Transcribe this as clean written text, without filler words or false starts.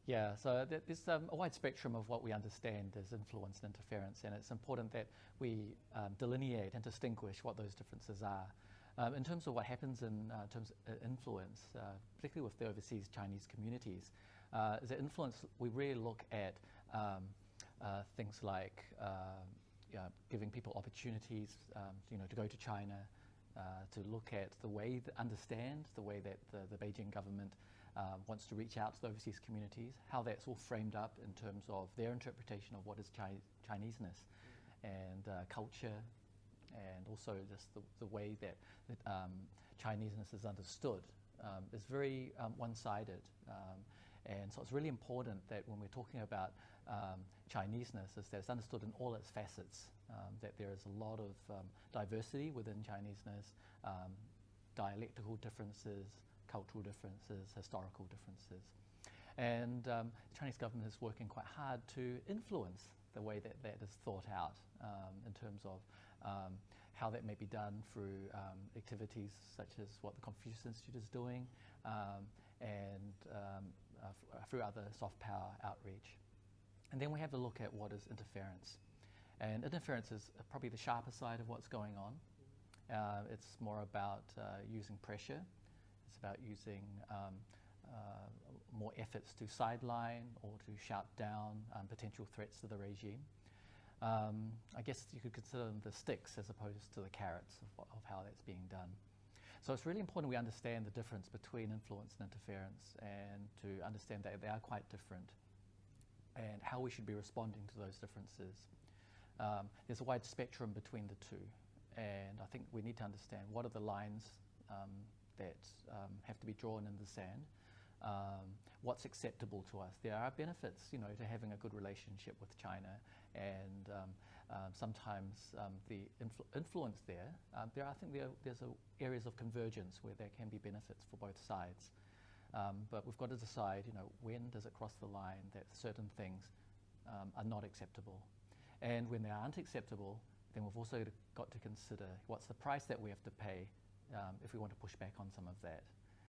Yeah, so there's a wide spectrum of what we understand as influence and interference, and it's important that we delineate and distinguish what those differences are. In terms of what happens in terms of influence, particularly with the overseas Chinese communities, is that influence, we really look at things like giving people opportunities, to go to China, to look at the way understand the way that the Beijing government wants to reach out to the overseas communities, how that's all framed up in terms of their interpretation of what is Chineseness and culture, and also just the way that Chineseness is understood is very one-sided. And so it's really important that when we're talking about Chineseness, is that it's understood in all its facets, that there is a lot of diversity within Chineseness, dialectical differences, cultural differences, historical differences. And the Chinese government is working quite hard to influence the way that that is thought out in terms of how that may be done through activities such as what the Confucius Institute is doing and through other soft power outreach. And then we have to look at what is interference. And interference is probably the sharper side of what's going on. It's more about using pressure. It's about using more efforts to sideline or to shout down potential threats to the regime. I guess you could consider them the sticks as opposed to the carrots of how that's being done. So it's really important we understand the difference between influence and interference, and to understand that they are quite different and how we should be responding to those differences. There's a wide spectrum between the two, and I think we need to understand what are the lines that have to be drawn in the sand. What's acceptable to us. There are benefits, to having a good relationship with China, and sometimes the influence there. There's areas of convergence where there can be benefits for both sides. But we've got to decide, when does it cross the line that certain things are not acceptable, and when they aren't acceptable, then we've also got to consider what's the price that we have to pay if we want to push back on some of that.